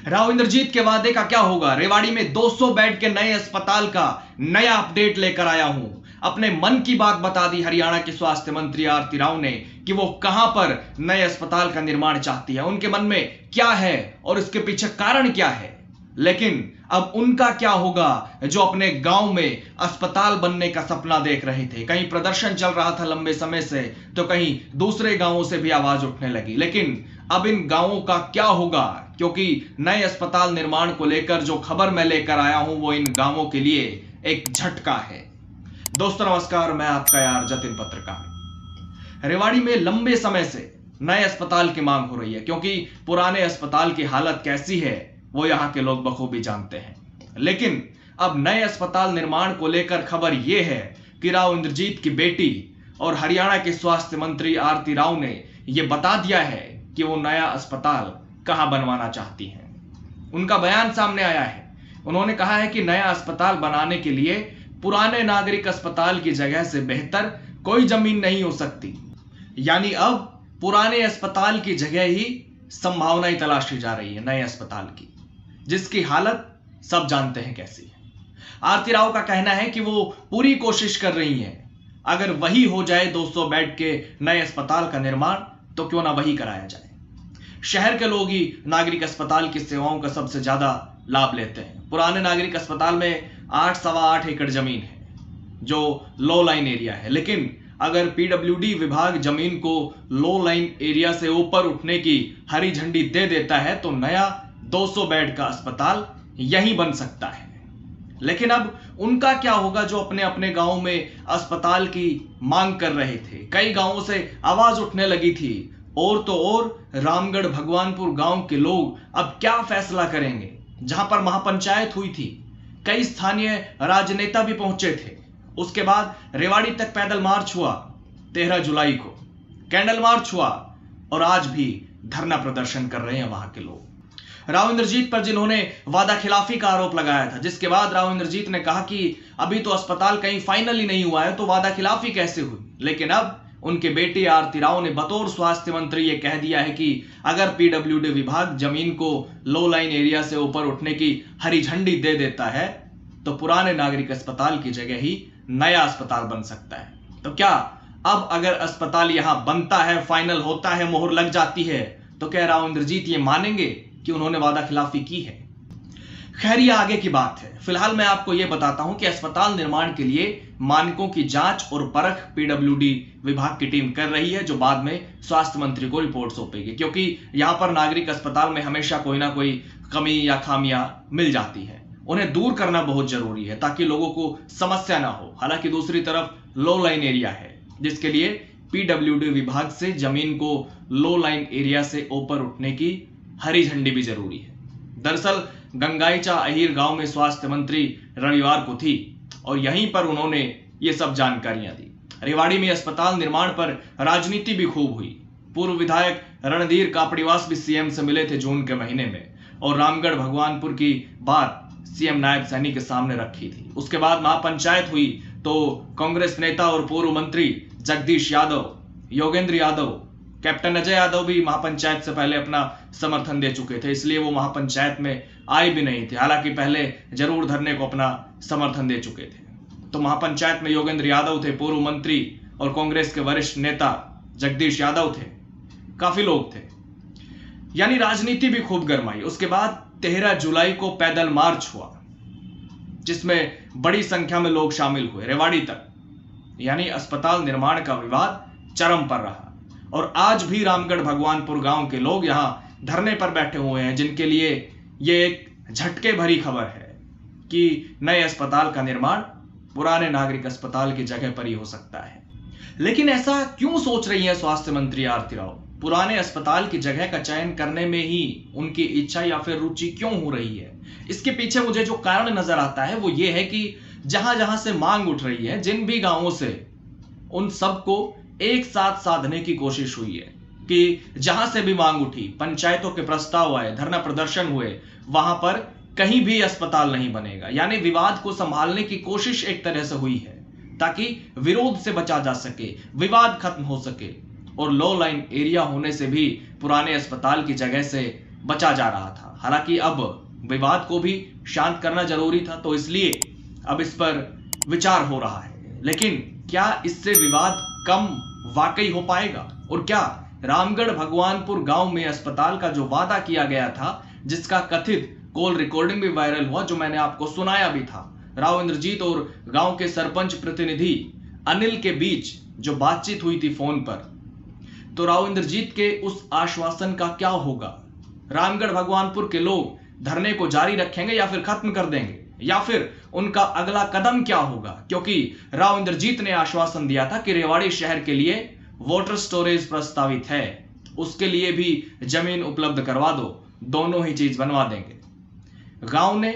राव इंद्रजीत के वादे का क्या होगा? रेवाड़ी में 200 बेड के नए अस्पताल का नया अपडेट लेकर आया हूं। अपने मन की बात बता दी हरियाणा के स्वास्थ्य मंत्री आरती राव ने कि वो कहां पर नए अस्पताल का निर्माण चाहती है, उनके मन में क्या है और इसके पीछे कारण क्या है। लेकिन अब उनका क्या होगा जो अपने गांव में अस्पताल बनने का सपना देख रहे थे। कहीं प्रदर्शन चल रहा था लंबे समय से, तो कहीं दूसरे गांवों से भी आवाज उठने लगी। लेकिन अब इन गांवों का क्या होगा, क्योंकि नए अस्पताल निर्माण को लेकर जो खबर मैं लेकर आया हूं वो इन गांवों के लिए एक झटका है। दोस्तों नमस्कार, मैं आपका यार जतिन पत्रकार। रेवाड़ी में लंबे समय से नए अस्पताल की मांग हो रही है, क्योंकि पुराने अस्पताल की हालत कैसी है वो यहां के लोग बखूबी जानते हैं। लेकिन अब नए अस्पताल निर्माण को लेकर खबर यह है कि राव इंद्रजीत की बेटी और हरियाणा के स्वास्थ्य मंत्री आरती राव ने यह बता दिया है कि वो नया अस्पताल कहां बनवाना चाहती हैं। उनका बयान सामने आया है। उन्होंने कहा है कि नया अस्पताल बनाने के लिए पुराने नागरिक अस्पताल की जगह से बेहतर कोई जमीन नहीं हो सकती। यानी अब पुराने अस्पताल की जगह ही संभावनाएं तलाशी जा रही है नए अस्पताल की, जिसकी हालत सब जानते हैं कैसी है। आरती राव का कहना है कि वो पूरी कोशिश कर रही हैं, अगर वही हो जाए 200 बेड के नए अस्पताल का निर्माण, तो क्यों ना वही कराया जाए। शहर के लोग ही नागरिक अस्पताल की सेवाओं का सबसे ज्यादा लाभ लेते हैं। पुराने नागरिक अस्पताल में 8-8.25 एकड़ जमीन है जो लो लाइन एरिया है। लेकिन अगर पीडब्ल्यूडी विभाग जमीन को लो लाइन एरिया से ऊपर उठने की हरी झंडी दे देता है तो नया 200 बेड का अस्पताल यहीं बन सकता है। लेकिन अब उनका क्या होगा जो अपने अपने गांव में अस्पताल की मांग कर रहे थे। कई गांवों से आवाज उठने लगी थी, और तो और रामगढ़ भगवानपुर गांव के लोग अब क्या फैसला करेंगे। जहां पर महापंचायत हुई थी, कई स्थानीय राजनेता भी पहुंचे थे। उसके बाद रेवाड़ी तक पैदल मार्च हुआ, 13 जुलाई को कैंडल मार्च हुआ, और आज भी धरना प्रदर्शन कर रहे हैं वहां के लोग राव इंद्रजीत पर, जिन्होंने वादा खिलाफी का आरोप लगाया था। जिसके बाद राव इंद्रजीत ने कहा कि अभी तो अस्पताल कहीं फाइनल ही नहीं हुआ है, तो वादा खिलाफी कैसे हुई। लेकिन अब उनके बेटी आरती राव ने बतौर स्वास्थ्य मंत्री ये कह दिया है कि अगर पीडब्ल्यूडी विभाग जमीन को लो लाइन एरिया से ऊपर उठने की हरी झंडी दे देता है तो पुराने नागरिक अस्पताल की जगह ही नया अस्पताल बन सकता है। तो क्या अब अगर अस्पताल यहां बनता है, फाइनल होता है, मोहर लग जाती है, तो क्या राव इंद्रजीत ये मानेंगे कि उन्होंने वादा खिलाफी की है? खैर ये आगे की बात है। फिलहाल मैं आपको यह बताता हूं कि अस्पताल निर्माण के लिए मानकों की जांच और परख पीडब्ल्यूडी विभाग की टीम कर रही है, जो बाद में स्वास्थ्य मंत्री को रिपोर्ट सौंपेगी। क्योंकि यहां पर नागरिक अस्पताल में हमेशा कोई ना कोई कमी या खामियां मिल जाती है, उन्हें दूर करना बहुत जरूरी है ताकि लोगों को समस्या ना हो। हालांकि दूसरी तरफ लो लाइन एरिया है, जिसके लिए पीडब्ल्यूडी विभाग से जमीन को लो लाइन एरिया से ऊपर उठने की हरी झंडी भी जरूरी है। दरअसल गंगाईचा अहीर गांव में स्वास्थ्य मंत्री रविवार को थी और यहीं पर उन्होंने ये सब जानकारियां दी। रेवाड़ी में अस्पताल निर्माण पर राजनीति भी खूब हुई। पूर्व विधायक रणधीर कापड़ीवास भी सीएम से मिले थे जून के महीने में, और रामगढ़ भगवानपुर की बात सीएम नायब सैनी के सामने रखी थी। उसके बाद महापंचायत हुई तो कांग्रेस नेता और पूर्व मंत्री जगदीश यादव, योगेंद्र यादव, कैप्टन अजय यादव भी महापंचायत से पहले अपना समर्थन दे चुके थे, इसलिए वो महापंचायत में आए भी नहीं थे। हालांकि पहले जरूर धरने को अपना समर्थन दे चुके थे। तो महापंचायत में योगेंद्र यादव थे, पूर्व मंत्री और कांग्रेस के वरिष्ठ नेता जगदीश यादव थे, काफी लोग थे, यानी राजनीति भी खूब गरमाई। उसके बाद 13 जुलाई को पैदल मार्च हुआ, जिसमें बड़ी संख्या में लोग शामिल हुए रेवाड़ी तक। यानी अस्पताल निर्माण का विवाद चरम पर रहा, और आज भी रामगढ़ भगवानपुर गांव के लोग यहां धरने पर बैठे हुए हैं, जिनके लिए यह एक झटके भरी खबर है कि नए अस्पताल का निर्माण पुराने नागरिक अस्पताल की जगह पर ही हो सकता है। लेकिन ऐसा क्यों सोच रही है स्वास्थ्य मंत्री आरती राव? पुराने अस्पताल की जगह का चयन करने में ही उनकी इच्छा या फिर रुचि क्यों हो रही है? इसके पीछे मुझे जो कारण नजर आता है वो ये है कि जहां जहां से मांग उठ रही है, जिन भी गांवों से, उन सबको एक साथ साधने की कोशिश हुई है कि जहां से भी मांग उठी, पंचायतों के प्रस्ताव आए, धरना प्रदर्शन हुए, वहां पर कहीं भी अस्पताल नहीं बनेगा। यानी विवाद को संभालने की कोशिश एक तरह से हुई है ताकि विरोध से बचा जा सके, विवाद खत्म हो सके, और लो लाइन एरिया होने से भी पुराने अस्पताल की जगह से बचा जा रहा था। हालांकि अब विवाद को भी शांत करना जरूरी था, तो इसलिए अब इस पर विचार हो रहा है। लेकिन क्या इससे विवाद कम वाकई हो पाएगा? और क्या रामगढ़ भगवानपुर गांव में अस्पताल का जो वादा किया गया था, जिसका कथित कॉल रिकॉर्डिंग भी वायरल हुआ, जो मैंने आपको सुनाया भी था, राव इंद्रजीत और गांव के सरपंच प्रतिनिधि अनिल के बीच जो बातचीत हुई थी फोन पर, तो राव इंद्रजीत के उस आश्वासन का क्या होगा? रामगढ़ भगवानपुर के लोग धरने को जारी रखेंगे या फिर खत्म कर देंगे, या फिर उनका अगला कदम क्या होगा? क्योंकि राव इंद्रजीत ने आश्वासन दिया था कि रेवाड़ी शहर के लिए वाटर स्टोरेज प्रस्तावित है, उसके लिए भी जमीन उपलब्ध करवा दो, दोनों ही चीज बनवा देंगे। गांव ने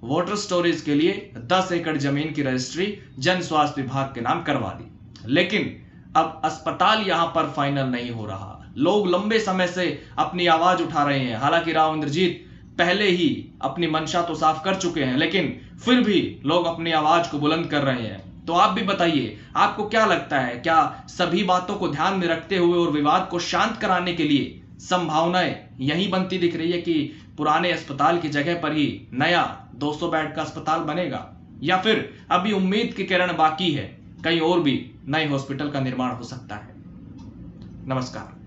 वाटर स्टोरेज के लिए 10 एकड़ जमीन की रजिस्ट्री जन स्वास्थ्य विभाग के नाम करवा दी, लेकिन अब अस्पताल यहां पर फाइनल नहीं हो रहा। लोग लंबे समय से अपनी आवाज उठा रहे हैं। हालांकि राव इंद्रजीत पहले ही अपनी मंशा तो साफ कर चुके हैं, लेकिन फिर भी लोग अपनी आवाज को बुलंद कर रहे हैं। तो आप भी बताइए, आपको क्या लगता है? क्या सभी बातों को ध्यान में रखते हुए और विवाद को शांत कराने के लिए संभावनाएं यही बनती दिख रही है कि पुराने अस्पताल की जगह पर ही नया 200 बेड का अस्पताल बनेगा, या फिर अभी उम्मीद की किरण बाकी है, कहीं और भी नए हॉस्पिटल का निर्माण हो सकता है? नमस्कार।